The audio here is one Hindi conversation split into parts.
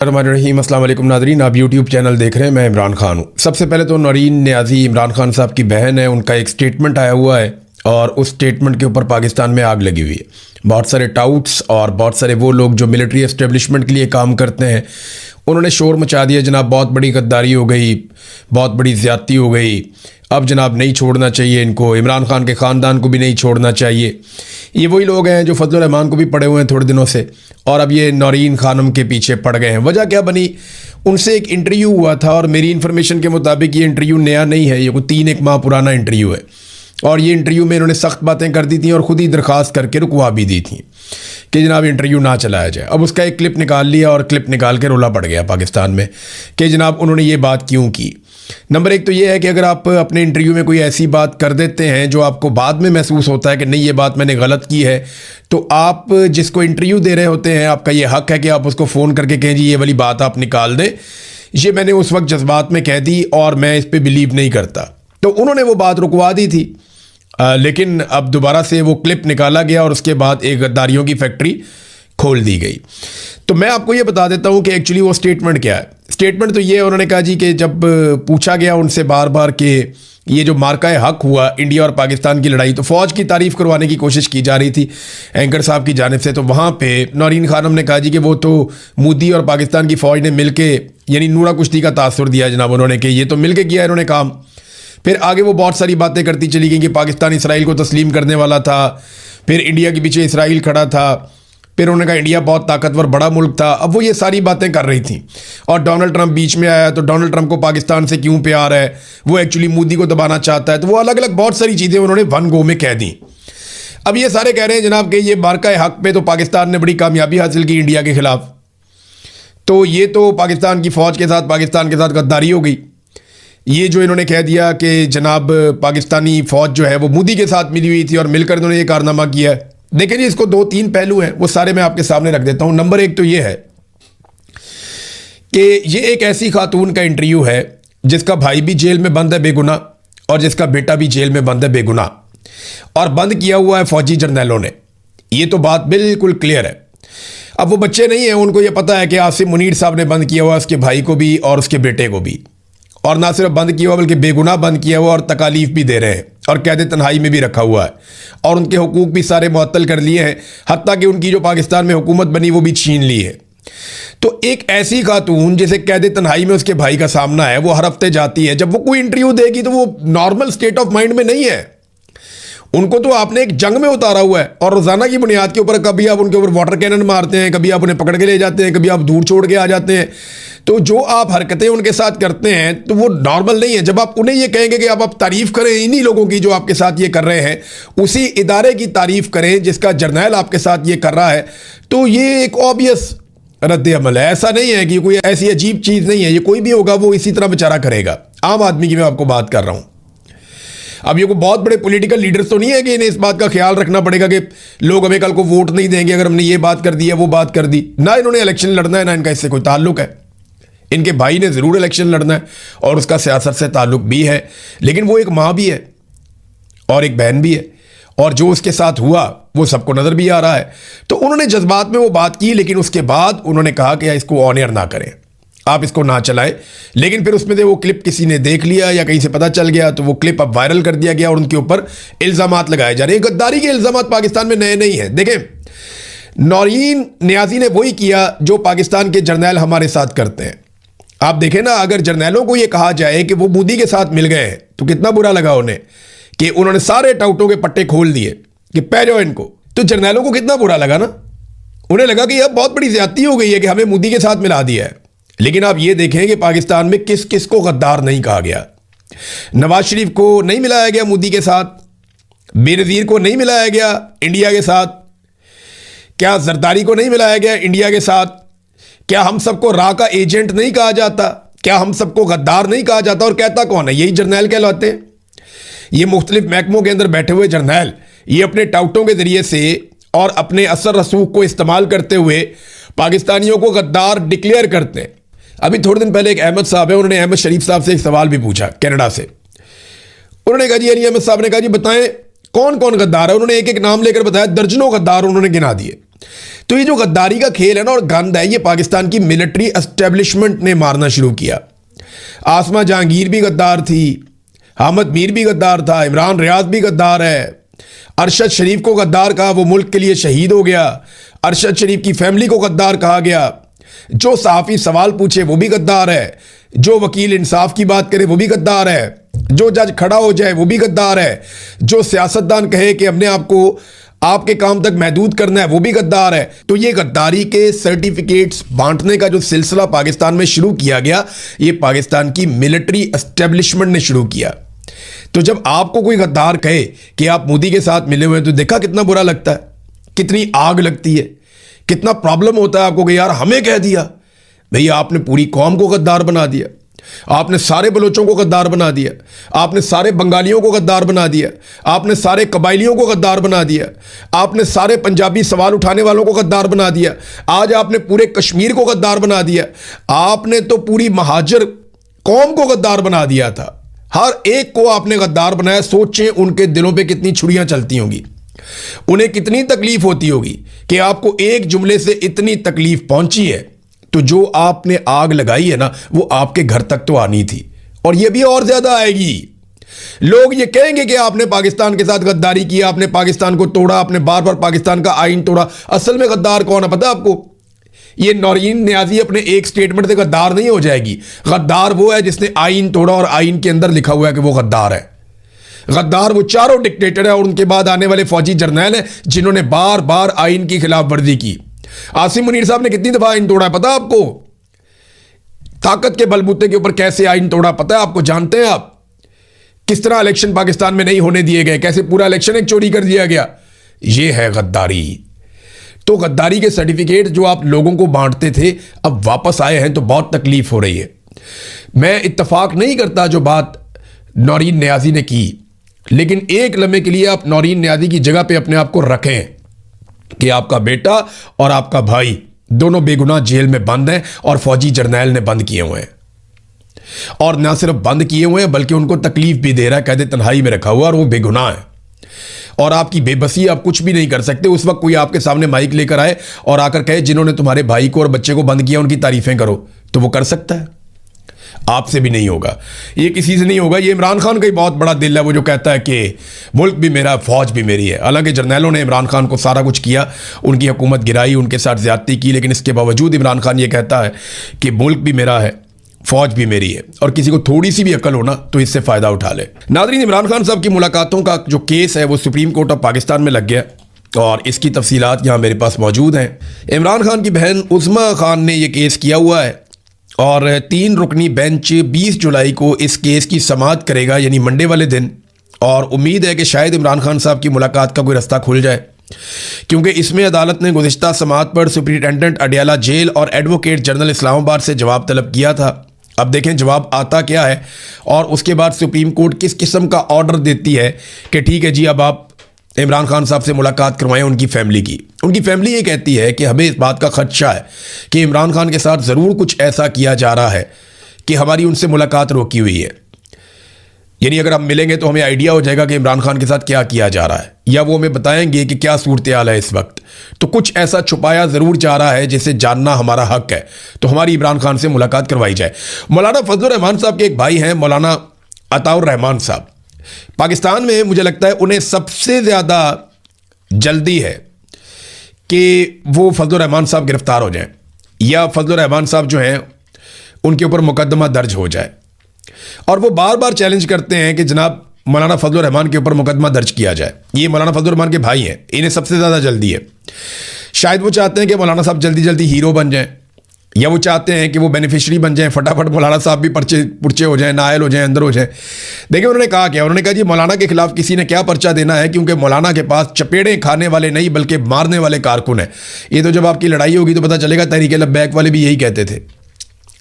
रहीम अस्सलाम वालेकुम नादरीन, आप यूट्यूब चैनल देख रहे हैं। मैं इमरान खान हूँ। सबसे पहले तो नौरीन न्याजी इमरान खान साहब की बहन है, उनका एक स्टेटमेंट आया हुआ है और उस स्टेटमेंट के ऊपर पाकिस्तान में आग लगी हुई है। बहुत सारे टाउट्स और बहुत सारे वो लोग जो मिलिट्री एस्टेब्लिशमेंट के लिए काम करते हैं, उन्होंने शोर मचा दिया, जनाब बहुत बड़ी गद्दारी हो गई, बहुत बड़ी ज़्यादती हो गई, अब जनाब नहीं छोड़ना चाहिए इनको, इमरान खान के ख़ानदान को भी नहीं छोड़ना चाहिए। ये वही लोग हैं जो फजल रहमान को भी पड़े हुए हैं थोड़े दिनों से, और अब ये नौरीन खानम के पीछे पड़ गए हैं। वजह क्या बनी, उनसे एक इंटरव्यू हुआ था और मेरी इन्फॉर्मेशन के मुताबिक ये इंटरव्यू नया नहीं है, ये कोई 3-1 माह पुराना इंटरव्यू है। और ये इंटरव्यू में इन्होंने सख्त बातें कर दी थी और ख़ुद ही दरख्वास्त करके रुकवा भी दी थी कि जनाब इंटरव्यू ना चलाया जाए। अब उसका एक क्लिप निकाल लिया और क्लिप निकाल के रोला पड़ गया पाकिस्तान में कि जनाब उन्होंने ये बात क्यों की। नंबर एक तो ये है कि अगर आप अपने इंटरव्यू में कोई ऐसी बात कर देते हैं जो आपको बाद में महसूस होता है कि नहीं ये बात मैंने गलत की है, तो आप जिसको इंटरव्यू दे रहे होते हैं, आपका ये हक है कि आप उसको फ़ोन करके कहें जी ये वाली बात आप निकाल दें, ये मैंने उस वक्त जज्बात में कह दी और मैं इस पर बिलीव नहीं करता। तो उन्होंने वो बात रुकवा दी थी, लेकिन अब दोबारा से वो क्लिप निकाला गया और उसके बाद एक गद्दारियों की फैक्ट्री खोल दी गई। तो मैं आपको ये बता देता हूँ कि एक्चुअली वो स्टेटमेंट क्या है। स्टेटमेंट तो ये उन्होंने कहा जी कि जब पूछा गया उनसे बार बार कि ये जो मार्का हक हुआ इंडिया और पाकिस्तान की लड़ाई, तो फ़ौज की तारीफ़ करवाने की कोशिश की जा रही थी एंकर साहब की जानिब से। तो वहाँ पे नौरीन खानम ने कहा जी कि वो तो मोदी और पाकिस्तान की फ़ौज ने मिल के, यानी नूरा कुश्ती का तासुर दिया जनाब उन्होंने, कि ये तो मिल के किया इन्होंने काम। फिर आगे वो बहुत सारी बातें करती चली गई कि पाकिस्तान इसराइल को तस्लीम करने वाला था, फिर इंडिया के पीछे इसराइल खड़ा था, फिर उन्होंने कहा इंडिया बहुत ताकतवर बड़ा मुल्क था। अब वो ये सारी बातें कर रही थी और डोनाल्ड ट्रंप बीच में आया, तो डोनाल्ड ट्रंप को पाकिस्तान से क्यों प्यार है, वो एक्चुअली मोदी को दबाना चाहता है। तो वो अलग अलग बहुत सारी चीज़ें उन्होंने वन गो में कह दी। अब ये सारे कह रहे हैं जनाब कि ये मार्का हक पे तो पाकिस्तान ने बड़ी कामयाबी हासिल की इंडिया के खिलाफ, तो ये तो पाकिस्तान की फ़ौज के साथ, पाकिस्तान के साथ गद्दारी हो गई। ये जो इन्होंने कह दिया कि जनाब पाकिस्तानी फ़ौज जो है वो मोदी के साथ मिली हुई थी और मिलकर इन्होंने ये कारनामा किया है। देखें जी, इसको 2-3 पहलू हैं, वो सारे मैं आपके सामने रख देता हूं। नंबर एक तो ये है कि ये एक ऐसी खातून का इंटरव्यू है जिसका भाई भी जेल में बंद है बेगुनाह, और जिसका बेटा भी जेल में बंद है बेगुनाह, और बंद किया हुआ है फौजी जर्नैलों ने। ये तो बात बिल्कुल क्लियर है। अब वो बच्चे नहीं हैं, उनको ये पता है कि आसिम मुनीर साहब ने बंद किया हुआ उसके भाई को भी और उसके बेटे को भी, और ना सिर्फ बंद किया हुआ बल्कि बेगुनाह बंद किया हुआ और तकालीफ भी दे रहे हैं और कैद तन्हाई में भी रखा हुआ है, और उनके हुकूक भी सारे मुअत्तल कर लिए हैं, हत्ता कि उनकी जो पाकिस्तान में हुकूमत बनी वो भी छीन ली है। तो एक ऐसी खातून जिसे कैद तन्हाई में उसके भाई का सामना है, वो हर हफ्ते जाती है, जब वो कोई इंटरव्यू देगी तो वो नॉर्मल स्टेट ऑफ माइंड में नहीं है। उनको तो आपने एक जंग में उतारा हुआ है और रोज़ाना की बुनियाद के ऊपर कभी आप उनके ऊपर वाटर कैनन मारते हैं, कभी आप उन्हें पकड़ के ले जाते हैं, कभी आप दूर छोड़ के आ जाते हैं। तो जो आप हरकतें उनके साथ करते हैं तो वो नॉर्मल नहीं है। जब आप उन्हें ये कहेंगे कि आप तारीफ़ करें इन्हीं लोगों की जो आपके साथ ये कर रहे हैं, उसी इदारे की तारीफ़ करें जिसका जर्नैल आपके साथ ये कर रहा है, तो ये एक ऑब्वियस रद्द अमल है। ऐसा नहीं है कि कोई ऐसी अजीब चीज़ नहीं है, ये कोई भी होगा वो इसी तरह बेचारा करेगा। आम आदमी की मैं आपको बात कर रहा हूँ। अब ये कोई बहुत बड़े पॉलिटिकल लीडर्स तो नहीं है कि इन्हें इस बात का ख्याल रखना पड़ेगा कि लोग हमें कल को वोट नहीं देंगे अगर हमने ये बात कर दी है वो बात कर दी। ना इन्होंने इलेक्शन लड़ना है, ना इनका इससे कोई ताल्लुक है। इनके भाई ने ज़रूर इलेक्शन लड़ना है और उसका सियासत से ताल्लुक भी है, लेकिन वो एक माँ भी है और एक बहन भी है, और जो उसके साथ हुआ वो सबको नज़र भी आ रहा है। तो उन्होंने जज्बात में वो बात की, लेकिन उसके बाद उन्होंने कहा कि इसको ऑन एयर ना करें, आप इसको ना चलाएं। लेकिन फिर उसमें से वो क्लिप किसी ने देख लिया या कहीं से पता चल गया, तो वो क्लिप अब वायरल कर दिया गया और उनके ऊपर इल्ज़ामात लगाए जा रहे हैं। गद्दारी के इल्ज़ामात पाकिस्तान में नए नहीं हैं। देखें, नौरीन न्याजी ने वही किया जो पाकिस्तान के जर्नैल हमारे साथ करते हैं। आप देखें ना, अगर जर्नैलों को ये कहा जाए कि वो मोदी के साथ मिल गए हैं तो कितना बुरा लगा उन्हें कि उन्होंने सारे टाउटों के पट्टे खोल दिए कि पै जाओ इनको। तो जर्नैलों को कितना बुरा लगा ना, उन्हें लगा कि अब बहुत बड़ी ज्यादती हो गई है कि हमें मोदी के साथ मिला दिया है। लेकिन आप ये देखें कि पाकिस्तान में किस किस को गद्दार नहीं कहा गया। नवाज शरीफ को नहीं मिलाया गया मोदी के साथ, बेनज़ीर को नहीं मिलाया गया इंडिया के साथ, क्या जरदारी को नहीं मिलाया गया इंडिया के साथ, क्या हम सबको रा का एजेंट नहीं कहा जाता, क्या हम सबको गद्दार नहीं कहा जाता, और कहता कौन है? यही जर्नैल कहलाते हैं। ये मुख्तलिफ महकमों के अंदर बैठे हुए जर्नैल, ये अपने टाउटों के जरिए से और अपने असर रसूख को इस्तेमाल करते हुए पाकिस्तानियों को गद्दार डिक्लेयर करते हैं। अभी थोड़े दिन पहले एक अहमद साहब है, उन्होंने अहमद शरीफ साहब से एक सवाल भी पूछा कनाडा से। उन्होंने कहा जी, अहमद साहब ने कहा जी बताएं कौन कौन गद्दार है। उन्होंने एक एक नाम लेकर बताया, दर्जनों गद्दार उन्होंने गिना दिए। तो ये जो गद्दारी का खेल है ना और गंद है, ये पाकिस्तान की मिलिट्री एस्टेब्लिशमेंट ने मारना शुरू किया। आसमा जहांगीर भी गद्दार थी, अहमद मीर भी गद्दार था, इमरान रियाज भी गद्दार है। अरशद शरीफ को गद्दार कहा, वो मुल्क के लिए शहीद हो गया। अरशद शरीफ की फैमिली को गद्दार कहा गया। जो सहाफ़ी सवाल पूछे वो भी गद्दार है, जो वकील इंसाफ की बात करे वो भी गद्दार है, जो जज खड़ा हो जाए वो भी गद्दार है, जो सियासतदान कहे कि हमने आपको आपके काम तक महदूद करना है वो भी गद्दार है। तो ये गद्दारी के सर्टिफिकेट्स बांटने का जो सिलसिला पाकिस्तान में शुरू किया गया, ये पाकिस्तान की मिलिट्री एस्टेब्लिशमेंट ने शुरू किया। तो जब आपको कोई गद्दार कहे कि आप मोदी के साथ मिले हुए हैं, तो देखा कितना बुरा लगता है, कितनी आग लगती है, कितना प्रॉब्लम होता है आपको कि यार हमें कह दिया। भैया आपने पूरी कौम को गद्दार बना दिया, आपने सारे बलोचों को गद्दार बना दिया, आपने सारे बंगालियों को गद्दार बना दिया, आपने सारे कबायलियों को गद्दार बना दिया, आपने सारे पंजाबी सवाल उठाने वालों को गद्दार बना दिया, आज आपने पूरे कश्मीर को गद्दार बना दिया, आपने तो पूरी महाजर कौम को गद्दार बना दिया था। हर एक को आपने गद्दार बनाया। सोचें उनके दिलों पे कितनी छुरियां चलती होंगी, उन्हें कितनी तकलीफ होती होगी कि आपको एक जुमले से इतनी तकलीफ पहुंची है। तो जो आपने आग लगाई है ना, वो आपके घर तक तो आनी थी, और ये भी और ज्यादा आएगी। लोग ये कहेंगे कि आपने पाकिस्तान के साथ गद्दारी की, आपने पाकिस्तान को तोड़ा, आपने बार बार पाकिस्तान का आइन तोड़ा। असल में गद्दार कौन है पता है आपको? ये नौरीन नियाजी अपने एक स्टेटमेंट से गद्दार नहीं हो जाएगी। गद्दार वो है जिसने आइन तोड़ा और आइन के अंदर लिखा हुआ है कि वो गद्दार है। गद्दार वो चारों डिक्टेटर है और उनके बाद आने वाले फौजी जर्नैल हैं जिन्होंने बार बार आइन की खिलाफ वर्जी की। आसिम मुनीर साहब ने कितनी दफा आइन तोड़ा है पता है आपको? ताकत के बलबूते के ऊपर कैसे आइन तोड़ा पता है आपको? जानते हैं आप किस तरह इलेक्शन पाकिस्तान में नहीं होने दिए गए, कैसे पूरा इलेक्शन एक चोरी कर दिया गया? ये है गद्दारी। तो गद्दारी के सर्टिफिकेट जो आप लोगों को बांटते थे अब वापस आए हैं, तो बहुत तकलीफ हो रही है। मैं इत्तफाक नहीं करता जो बात नौरीन नियाजी ने की, लेकिन एक लम्हे के लिए आप नौरीन नियाजी की जगह पे अपने आप को रखें कि आपका बेटा और आपका भाई दोनों बेगुनाह जेल में बंद हैं और फौजी जर्नैल ने बंद किए हुए हैं। और ना सिर्फ बंद किए हुए हैं बल्कि उनको तकलीफ भी दे रहा है, कैद तन्हाई में रखा हुआ, और वो बेगुनाह है। और आपकी बेबसी, आप कुछ भी नहीं कर सकते। उस वक्त कोई आपके सामने माइक लेकर आए और आकर कहे जिन्होंने तुम्हारे भाई को और बच्चे को बंद किया उनकी तारीफें करो, तो वो कर सकता है। आपसे भी नहीं होगा, ये किसी से नहीं होगा। ये इमरान खान का ही बहुत बड़ा दिल है, वो जो कहता है कि मुल्क भी मेरा, फौज भी मेरी है। हालांकि जर्नैलों ने इमरान खान को सारा कुछ किया, उनकी हुकूमत गिराई, उनके साथ ज्यादती की, लेकिन इसके बावजूद इमरान खान ये कहता है कि मुल्क भी मेरा है, फौज भी मेरी है। और किसी को थोड़ी सी भी अकल हो ना तो इससे फ़ायदा उठा ले। नाज़रीन, इमरान खान साहब की मुलाकातों का जो केस है वो सुप्रीम कोर्ट ऑफ पाकिस्तान में लग गया और इसकी तफसीलात यहाँ मेरे पास मौजूद हैं। इमरान खान की बहन उज़्मा खान ने यह केस किया हुआ है और 3 रुकनी बेंच 20 जुलाई को इस केस की समाअत करेगा, यानी मंडे वाले दिन। और उम्मीद है कि शायद इमरान खान साहब की मुलाकात का कोई रास्ता खुल जाए, क्योंकि इसमें अदालत ने गुज़िश्ता समाअत पर सुप्रिटेंडेंट अडियाला जेल और एडवोकेट जनरल इस्लामाबाद से जवाब तलब किया था। अब देखें जवाब आता क्या है और उसके बाद सुप्रीम कोर्ट किस किस्म का ऑर्डर देती है कि ठीक है जी, अब आप इमरान खान साहब से मुलाकात करवाएं उनकी फैमिली की। उनकी फैमिली ये कहती है कि हमें इस बात का खदशा है कि इमरान खान के साथ ज़रूर कुछ ऐसा किया जा रहा है कि हमारी उनसे मुलाकात रोकी हुई है। यानी अगर हम मिलेंगे तो हमें आइडिया हो जाएगा कि इमरान खान के साथ क्या किया जा रहा है, या वो हमें बताएंगे कि क्या सूरत हाल है इस वक्त। तो कुछ ऐसा छुपाया ज़रूर जा रहा है जिसे जानना हमारा हक है, तो हमारी इमरान खान से मुलाकात करवाई जाए। मौलाना फजलुर रहमान साहब के एक भाई हैं मौलाना अताउर रहमान साहब। पाकिस्तान में मुझे लगता है उन्हें सबसे ज़्यादा जल्दी है कि वो फजलुर रहमान साहब गिरफ्तार हो जाएं, या फजलुर रहमान साहब जो हैं उनके ऊपर मुकदमा दर्ज हो जाए। और वो बार बार चैलेंज करते हैं कि जनाब मौलाना फजलुर रहमान के ऊपर मुकदमा दर्ज किया जाए। ये मौलाना फजलुर रहमान के भाई हैं, इन्हें सबसे ज़्यादा जल्दी है। शायद वो चाहते हैं कि मौलाना साहब जल्दी जल्दी हीरो बन जाएं, या वो चाहते हैं कि वो बेनिफिशरी बन जाएं, फटाफट मौलाना साहब भी पुरचे हो जाएं, नायल हो जाएं, अंदर हो जाएं। देखिए उन्होंने कहा क्या, उन्होंने कहा जी मौलाना के खिलाफ किसी ने क्या पर्चा देना है, क्योंकि मौलाना के पास चपेड़े खाने वाले नहीं बल्कि मारने वाले कारकुन हैं। ये तो जब आपकी लड़ाई होगी तो पता चलेगा। तहरीक लब्बैक वाले भी यही कहते थे,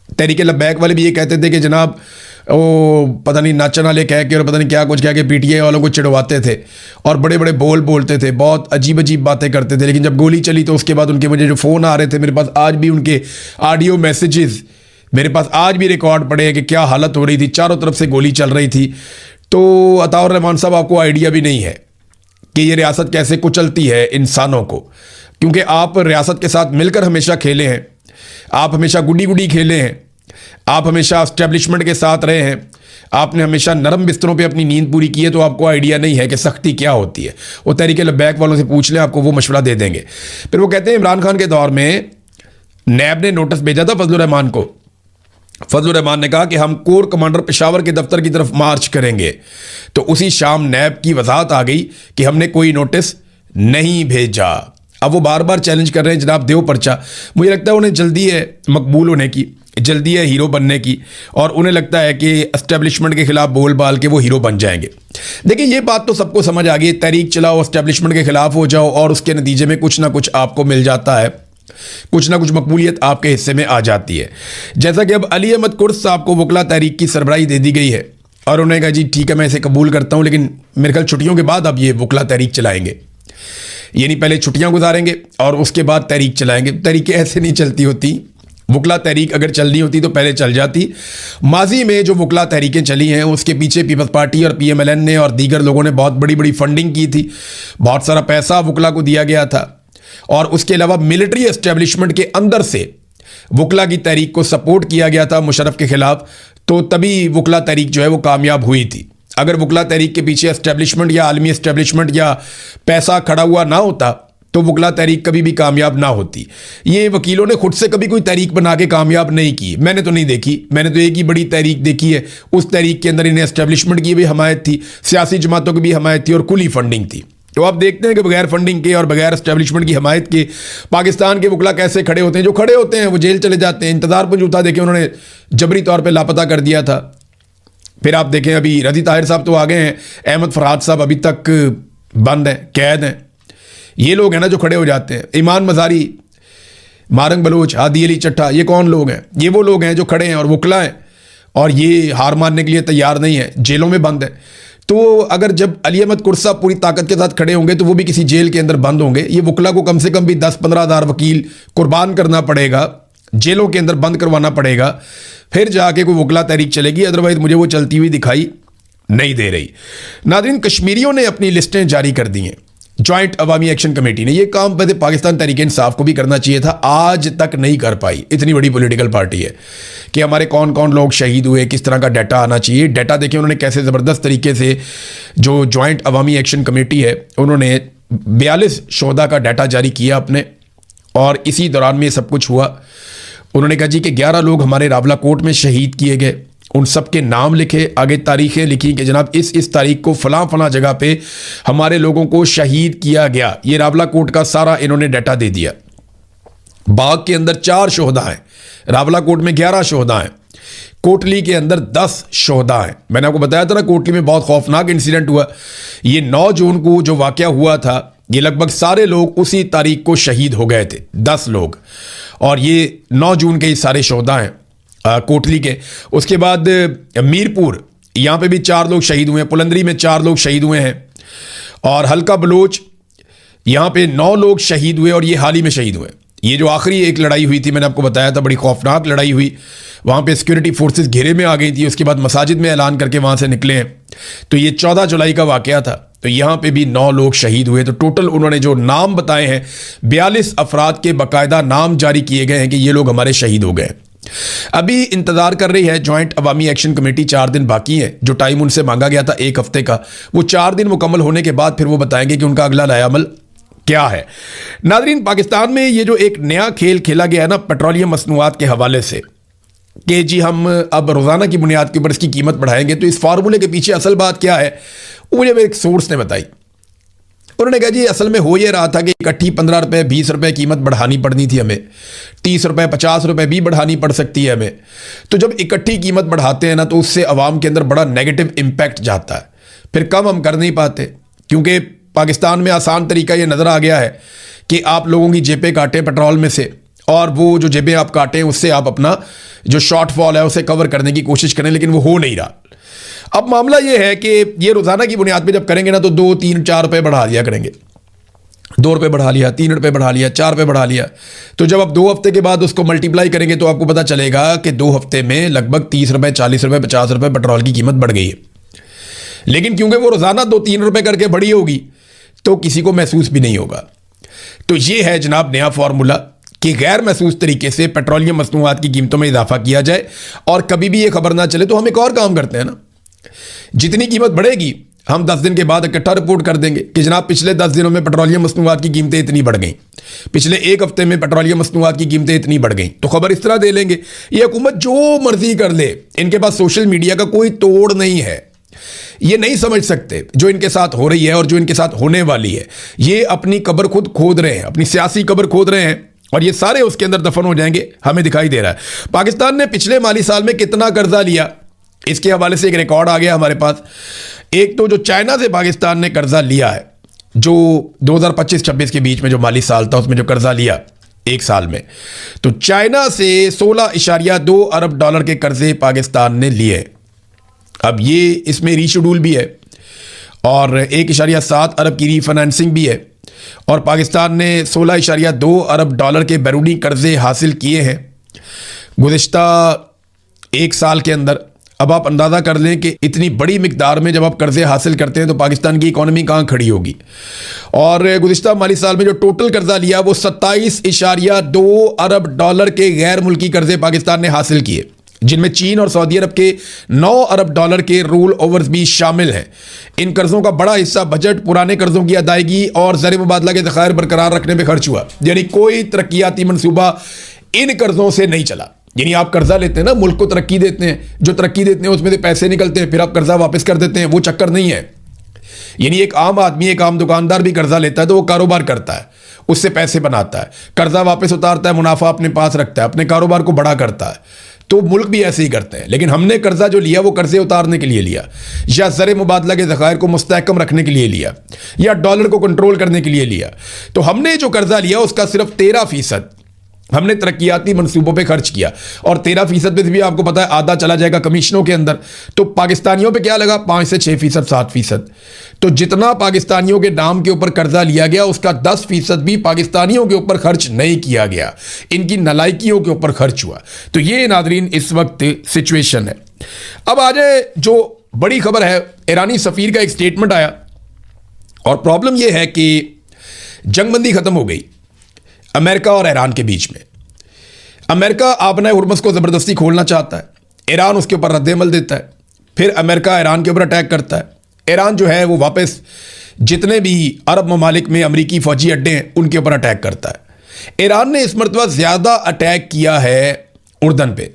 तहरीक लब्बैक वाले भी ये कहते थे कि जनाब वो पता नहीं नाचन वाले कह के और पता नहीं क्या कुछ कह के पीटीआई वालों को चिढ़वाते थे और बड़े बड़े बोल बोलते थे, बहुत अजीब अजीब बातें करते थे। लेकिन जब गोली चली तो उसके बाद उनके मुझे जो फ़ोन आ रहे थे, मेरे पास आज भी उनके ऑडियो मैसेजेस मेरे पास आज भी रिकॉर्ड पड़े हैं कि क्या हालत हो रही थी, चारों तरफ से गोली चल रही थी। तो अताउर रहमान साहब, आपको आइडिया भी नहीं है कि ये रियासत कैसे कुचलती है इंसानों को। क्योंकि आप रियासत के साथ मिलकर हमेशा खेले हैं, आप हमेशा गुडी गुडी खेले हैं, आप हमेशा एस्टेब्लिशमेंट के साथ रहे हैं, आपने हमेशा नरम बिस्तरों पे अपनी नींद पूरी की है, तो आपको आइडिया नहीं है कि सख्ती क्या होती है। वो तहरीक लब्बैक वालों से पूछ लें, आपको वो मशवरा दे देंगे। फिर वो कहते हैं इमरान खान के दौर में नैब ने नोटिस भेजा था फजलुर रहमान को। फजलुर रहमान ने कहा कि हम कोर कमांडर पेशावर के दफ्तर की तरफ मार्च करेंगे, तो उसी शाम नैब की वजाहत आ गई कि हमने कोई नोटिस नहीं भेजा। अब वो बार बार चैलेंज कर रहे हैं, जनाब देव पर्चा। मुझे लगता है उन्हें जल्दी है मकबूल होने की, जल्दी है हीरो बनने की, और उन्हें लगता है कि एस्टेब्लिशमेंट के खिलाफ बोल बाल के वो हीरो बन जाएंगे। देखिए ये बात तो सबको समझ आ गई, तहरीक चलाओ, एस्टेब्लिशमेंट के खिलाफ हो जाओ और उसके नतीजे में कुछ ना कुछ आपको मिल जाता है, कुछ ना कुछ मकबूलियत आपके हिस्से में आ जाती है। जैसा कि अब अली अहमद कुर्स साहब को वकला तहरीक की सरबराही दे दी गई है और उन्होंने कहा जी ठीक है मैं इसे कबूल करता हूं, लेकिन मेरे ख्याल छुट्टियों के बाद अब ये वकला तहरीक चलाएंगे, यानी पहले छुट्टियां गुजारेंगे और उसके बाद तहरीक चलाएंगे। तहरीकें ऐसे नहीं चलती होती, वकला तहरीक अगर चलनी होती तो पहले चल जाती। माजी में जो वकला तहरीकें चली हैं उसके पीछे पीपल्स पार्टी और PMLN ने और दीगर लोगों ने बहुत बड़ी बड़ी फंडिंग की थी, बहुत सारा पैसा वकला को दिया गया था, और उसके अलावा मिलिट्री एस्टेब्लिशमेंट के अंदर से वकला की तहरीक को सपोर्ट किया गया था मुशर्रफ के खिलाफ, तो तभी वकला तहरीक जो है वो कामयाब हुई थी। अगर वकला तहरीक के पीछे एस्टेब्लिशमेंट या आलमी एस्टेब्लिशमेंट या पैसा खड़ा हुआ ना होता तो वकला तहरीक कभी भी कामयाब ना होती। ये वकीलों ने खुद से कभी कोई तहरीक बना के कामयाब नहीं की, मैंने तो नहीं देखी। मैंने तो एक ही बड़ी तहरीक देखी है, उस तहरीक के अंदर इन्हें एस्टेब्लिशमेंट की भी हमायत थी, सियासी जमातों की भी हमायत थी और खुली फंडिंग थी। तो आप देखते हैं कि बगैर फंडिंग के और बगैर एस्टेब्लिशमेंट की हमायत के पाकिस्तान के वकला कैसे खड़े होते हैं। जो खड़े होते हैं वो जेल चले जाते हैं। इंतजार पंजूता देखे उन्होंने जबरी तौर पर लापता कर दिया था। फिर आप देखें अभी रजी ताहिर साहब तो आ गए हैं, अहमद फरहाद साहब अभी तक बंद हैं, कैद हैं। ये लोग हैं ना जो खड़े हो जाते हैं। ईमान मजारी, मारंग बलोच, हादी अली चट्टा, ये कौन लोग हैं? ये वो लोग हैं जो खड़े हैं और वकला हैं और ये हार मानने के लिए तैयार नहीं है, जेलों में बंद है। तो अगर जब अली अहमद कुर्स साहब पूरी ताकत के साथ खड़े होंगे तो वो भी किसी जेल के अंदर बंद होंगे। ये वकला को कम से कम भी 10-15 हज़ार वकील कुर्बान करना पड़ेगा, जेलों के अंदर बंद करवाना पड़ेगा, फिर जाके कोई वकला तहरीक चलेगी। अदरवाइज मुझे वो चलती हुई दिखाई नहीं दे रही। नाज़रीन, कश्मीरियों ने अपनी लिस्टें जारी कर दी हैं। जॉइंट अवामी एक्शन कमेटी ने, ये काम वैसे पाकिस्तान तहरीक इंसाफ को भी करना चाहिए था, आज तक नहीं कर पाई। इतनी बड़ी पॉलिटिकल पार्टी है कि हमारे कौन कौन लोग शहीद हुए, किस तरह का डाटा आना चाहिए। डाटा देखें उन्होंने कैसे ज़बरदस्त तरीके से, जो जॉइंट अवामी एक्शन कमेटी है उन्होंने 42 शोहदा का डाटा जारी किया अपने, और इसी दौरान में सब कुछ हुआ। उन्होंने कहा जी कि 11 लोग हमारे रावला कोट में शहीद किए गए, उन सब के नाम लिखे, आगे तारीखें लिखी कि जनाब इस तारीख को फलां फलां जगह पे हमारे लोगों को शहीद किया गया। ये रावला कोट का सारा इन्होंने डाटा दे दिया। बाग के अंदर 4 शोहदा हैं, रावला कोट में 11 शोहदा हैं, कोटली के अंदर 10 शोहदा हैं। मैंने आपको बताया था ना कोटली में बहुत खौफनाक इंसिडेंट हुआ। ये 9 जून को जो वाक़या हुआ था, ये लगभग सारे लोग उसी तारीख को शहीद हो गए थे, 10 लोग, और ये 9 जून के ही सारे शोहदा हैं कोटली के। उसके बाद मीरपुर, यहाँ पे भी 4 लोग शहीद हुए हैं, पुलंदरी में 4 लोग शहीद हुए हैं, और हल्का बलोच यहाँ पे 9 लोग शहीद हुए और ये हाल ही में शहीद हुए। ये जो आखिरी एक लड़ाई हुई थी, मैंने आपको बताया था, बड़ी खौफनाक लड़ाई हुई, वहाँ पे सिक्योरिटी फोर्सेस घेरे में आ गई थी, उसके बाद मसाजिद में ऐलान करके वहाँ से निकले हैं। तो ये 14 जुलाई का वाक़या था। तो यहाँ पे भी 9 लोग शहीद हुए। तो टोटल उन्होंने जो नाम बताए हैं, 42 अफराद के बाकायदा नाम जारी किए गए हैं कि ये लोग हमारे शहीद हो गए। अभी इंतजार कर रही है जॉइंट अवामी एक्शन कमेटी, 4 दिन बाकी है, जो टाइम उनसे मांगा गया था 1 हफ्ते का, वो 4 दिन मुकम्मल होने के बाद फिर वो बताएंगे कि उनका अगला लायामल क्या है। नाज़रीन, पाकिस्तान में ये जो एक नया खेल खेला गया है ना पेट्रोलियम मसनूआत के हवाले से, कि जी हम अब रोज़ाना की बुनियाद के ऊपर इसकी कीमत बढ़ाएंगे, तो इस फार्मूले के पीछे असल बात क्या है वो मुझे एक सोर्स ने बताई। उन्होंने कहा जी असल में हो ये रहा था कि इकट्ठी 15 रुपये 20 रुपये कीमत बढ़ानी पड़नी थी हमें, 30 रुपये 50 रुपये भी बढ़ानी पड़ सकती है हमें। तो जब इकट्ठी कीमत बढ़ाते हैं ना तो उससे अवाम के अंदर बड़ा नेगेटिव इम्पैक्ट जाता है, फिर कम हम कर नहीं पाते, क्योंकि पाकिस्तान में आसान तरीका ये नज़र आ गया है कि आप लोगों की जेबें काटें पेट्रोल में से, और वो जो जेबें आप काटें उससे आप अपना जो शॉर्टफॉल है उसे कवर करने की कोशिश करें, लेकिन वो हो नहीं रहा। अब मामला ये है कि ये रोज़ाना की बुनियाद पे जब करेंगे ना तो 2, 3, 4 रुपये बढ़ा दिया करेंगे, 2 रुपये बढ़ा लिया, 3 रुपये बढ़ा लिया, 4 रुपये बढ़ा लिया। तो जब आप 2 हफ्ते के बाद उसको मल्टीप्लाई करेंगे तो आपको पता चलेगा कि 2 हफ्ते में लगभग 30 रुपये 40 रुपये 50 रुपये पेट्रोल की कीमत बढ़ गई है। लेकिन क्योंकि वो रोज़ाना 2-3 रुपये करके बढ़ी होगी तो किसी को महसूस भी नहीं होगा। तो ये है जनाब नया फार्मूला कि गैर महसूस तरीके से पेट्रोलियम मसनूआत की कीमतों में इजाफा किया जाए और कभी भी ये खबर ना चले तो हम एक और काम करते हैं ना, जितनी कीमत बढ़ेगी हम 10 दिन के बाद इकट्ठा रिपोर्ट कर देंगे कि जनाब पिछले 10 दिनों में पेट्रोलियम मसनूआत की कीमतें इतनी बढ़ गई, पिछले एक हफ्ते में पेट्रोलियम मसनूआत की कीमतें इतनी बढ़ गई। तो खबर इस तरह दे लेंगे। ये हुकूमत जो मर्जी कर ले, इनके पास सोशल मीडिया का कोई तोड़ नहीं है। ये नहीं समझ सकते जो इनके साथ हो रही है और जो इनके साथ होने वाली है। ये अपनी कब्र खुद खोद रहे हैं, अपनी सियासी कब्र खोद रहे हैं और ये सारे उसके अंदर दफन हो जाएंगे, हमें दिखाई दे रहा है। पाकिस्तान ने पिछले माली साल में कितना कर्जा लिया, इसके हवाले से एक रिकॉर्ड आ गया हमारे पास। एक तो जो चाइना से पाकिस्तान ने कर्जा लिया है, जो 2025-26 के बीच में जो माली साल था उसमें जो कर्जा लिया एक साल में, तो चाइना से 16.2 अरब डॉलर के कर्जे पाकिस्तान ने लिए। अब ये इसमें रीशेड्यूल भी है और 1.7 अरब की रीफाइनेंसिंग भी है और पाकिस्तान ने 16.2 अरब डॉलर के बैरूनी कर्जे हासिल किए हैं गुज़िश्ता एक साल के अंदर। अब आप अंदाज़ा कर लें कि इतनी बड़ी मिकदार में जब आप कर्जे हासिल करते हैं तो पाकिस्तान की इकॉनमी कहाँ खड़ी होगी। और गुज़िश्ता माली साल में जो टोटल कर्जा लिया वो 27.2 अरब डॉलर के गैर मुल्की कर्जे पाकिस्तान ने हासिल किए, जिनमें चीन और सऊदी अरब के 9 अरब डॉलर के रोल ओवर्स भी शामिल हैं। इन कर्जों का बड़ा हिस्सा बजट, पुराने कर्जों की अदायगी और ज़र मुबादला के ज़खायर बरकरार रखने में खर्च हुआ। यानी कोई तरक्याती मनसूबा इन कर्जों से नहीं चला। यानी आप कर्जा लेते हैं ना, मुल्क को तरक्की देते हैं, जो तरक्की देते हैं उसमें से पैसे निकलते हैं, फिर आप कर्जा वापस कर देते हैं, वो चक्कर नहीं है। यानी एक आम आदमी, एक आम दुकानदार भी कर्जा लेता है तो वो कारोबार करता है, उससे पैसे बनाता है, कर्जा वापस उतारता है, मुनाफा अपने पास रखता है, अपने कारोबार को बड़ा करता है। तो मुल्क भी ऐसे ही करते हैं। लेकिन हमने कर्जा जो लिया वो कर्जे उतारने के लिए लिया, या ज़र मुबादला के ज़खायर को मुस्तहकम रखने के लिए लिया, या डॉलर को कंट्रोल करने के लिए लिया। तो हमने जो कर्जा लिया उसका सिर्फ 13% हमने तरक्याती मंसूबों पे खर्च किया और 13% में भी आपको पता है आधा चला जाएगा कमीशनों के अंदर। तो पाकिस्तानियों पे क्या लगा, 5 से 6%, 7%। तो जितना पाकिस्तानियों के नाम के ऊपर कर्जा लिया गया उसका 10% भी पाकिस्तानियों के ऊपर खर्च नहीं किया गया, इनकी नालायकियों के ऊपर खर्च हुआ। तो ये नादरीन इस वक्त सिचुएशन है। अब आ जाए जो बड़ी खबर है, ईरानी सफ़ीर का एक स्टेटमेंट आया और प्रॉब्लम यह है कि जंगबंदी खत्म हो गई अमेरिका और ईरान के बीच में। अमेरिका आबना हुर्मुज़ को ज़बरदस्ती खोलना चाहता है, ईरान उसके ऊपर रद्द-ए-अमल देता है, फिर अमेरिका ईरान के ऊपर अटैक करता है। ईरान जो है वो वापस जितने भी अरब ममालिक में अमरीकी फ़ौजी अड्डे हैं उनके ऊपर अटैक करता है। ईरान ने इस मरतबा ज़्यादा अटैक किया है उर्दन पे।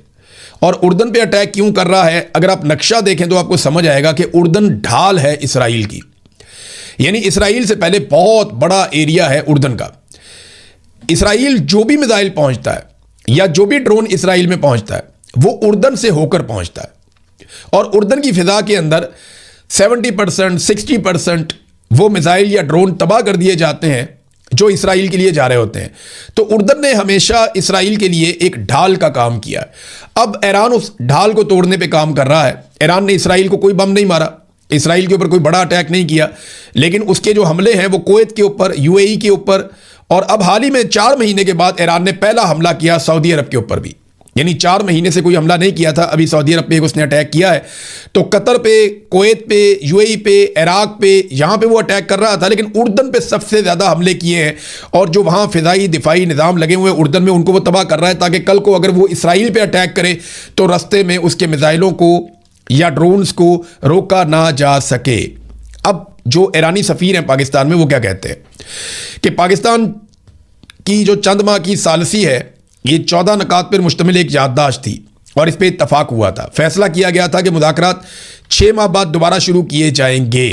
और उर्दन पे अटैक क्यों कर रहा है, अगर आप नक्शा देखें तो आपको समझ आएगा कि उर्दन ढाल है इसराइल की। यानी इसराइल से पहले बहुत बड़ा एरिया है उर्दन का। इसराइल जो भी मिसाइल पहुंचता है या जो भी ड्रोन इसराइल में पहुंचता है वो उर्दन से होकर पहुंचता है और उर्दन की फिजा के अंदर 70%, 60% वो मिसाइल या ड्रोन तबाह कर दिए जाते हैं जो इसराइल के लिए जा रहे होते हैं। तो उर्दन ने हमेशा इसराइल के लिए एक ढाल का काम किया। अब ईरान उस ढाल को तोड़ने पे काम कर रहा है। ईरान ने इसराइल को कोई बम नहीं मारा, इसराइल के ऊपर कोई बड़ा अटैक नहीं किया, लेकिन उसके जो हमले हैं वो कुवैत के ऊपर, यूएई के ऊपर, और अब हाल ही में 4 महीने के बाद ईरान ने पहला हमला किया सऊदी अरब के ऊपर भी। यानी 4 महीने से कोई हमला नहीं किया था, अभी सऊदी अरब पे उसने अटैक किया है। तो कतर पे, कुवैत पे, यूएई पे, इराक पे, यहाँ पे वो अटैक कर रहा था, लेकिन उर्दन पे सबसे ज़्यादा हमले किए हैं और जो वहाँ फ़िज़ाई दिफाई निज़ाम लगे हुए हैं उर्दन में उनको वो तबाह कर रहा है, ताकि कल को अगर वो इसराइल पे अटैक करे तो रास्ते में उसके मिसाइलों को या ड्रोन्स को रोका ना जा सके। अब जो ईरानी सफ़ीर हैं पाकिस्तान में वो क्या कहते हैं कि पाकिस्तान की जो चंद माह की सालसी है ये 14 नकात पर मुश्तमिल एक याददाश्त थी और इस पर इत्तफाक हुआ था। फैसला किया गया था कि मुज़ाकरात 6 माह बाद दोबारा शुरू किए जाएंगे।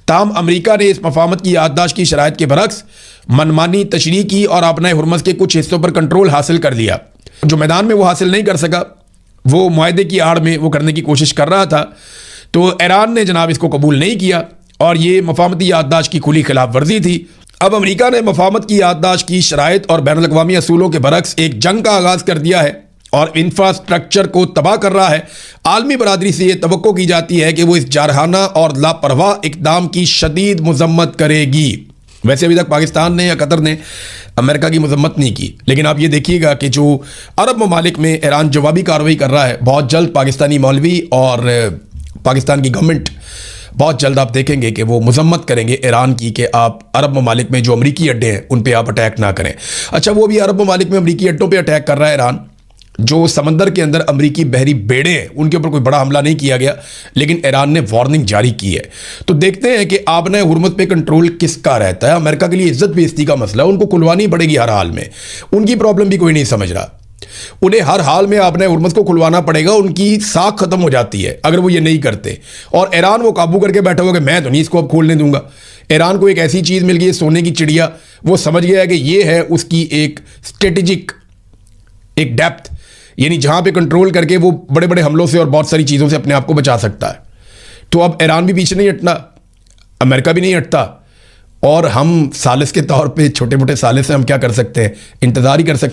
ताहम अमरीका ने इस मफाहमत की याददाश्त की शराइत के बरक्स मनमानी तशरीह की और अपने हुर्मुज़ के कुछ हिस्सों पर कंट्रोल हासिल कर लिया। जो मैदान में वो हासिल नहीं कर सका वो मुआहदे की आड़ में वो करने की कोशिश कर रहा था। तो ईरान ने जनाब इसको कबूल नहीं किया और ये मफाहमती याददाश्त की खुली खिलाफ वर्जी थी। अब अमेरिका ने मफाहमत की याददाश्त की शराइत और बैनुल अक़वामी असूलों के बरक्स एक जंग का आगाज़ कर दिया है और इंफ्रास्ट्रक्चर को तबाह कर रहा है। आलमी बरादरी से ये तवक्को की जाती है कि वो इस जारहाना और लापरवाह इक़दाम की शदीद मज़म्मत करेगी। वैसे अभी तक पाकिस्तान ने या कतर ने अमेरिका की मज़म्मत नहीं की, लेकिन आप ये देखिएगा कि जो अरब ममालिक में ईरान जवाबी कार्रवाई कर रहा है, बहुत जल्द पाकिस्तानी मौलवी और पाकिस्तान की गवर्नमेंट बहुत जल्द आप देखेंगे कि वो मजम्मत करेंगे ईरान की कि आप अरब ममालिक में जो अमरीकी अड्डे हैं उन पे आप अटैक ना करें। अच्छा, वो भी अरब ममालिक में अमरीकी अड्डों पे अटैक कर रहा है ईरान। जो समंदर के अंदर अमरीकी बहरी बेड़े हैं उनके ऊपर कोई बड़ा हमला नहीं किया गया, लेकिन ईरान ने वार्निंग जारी की है। तो देखते हैं कि आपने हुर्मुज़ पे कंट्रोल किसका रहता है। अमेरिका के लिए इज्जत बेइज्जती का मसला, उनको खुलवानी पड़ेगी हर हाल में। उनकी प्रॉब्लम भी कोई नहीं समझ रहा, उन्हें हर हाल में आपने हुर्मुज़ को खुलवाना पड़ेगा। उनकी साख खत्म हो जाती है अगर वो ये नहीं करते। और ईरान वो काबू करके बैठा हुआ कि मैं तो नहीं इसको अब खोलने दूंगा। ईरान को एक ऐसी चीज़ मिल गई है, सोने की चिड़िया। वो समझ गया है कि ये है उसकी एक स्ट्रेटेजिक एक डेप्थ, यानी जहां पे कंट्रोल करके वो बड़े बड़े हमलों से और बहुत सारी चीज़ों से अपने आप को बचा सकता है। तो अब ईरान भी पीछे नहीं हटना, अमेरिका भी नहीं हटता, और हम सालिस के तौर पे छोटे मोटे सालिस से हम क्या कर सकते हैं, इंतज़ार ही कर सकते हैं।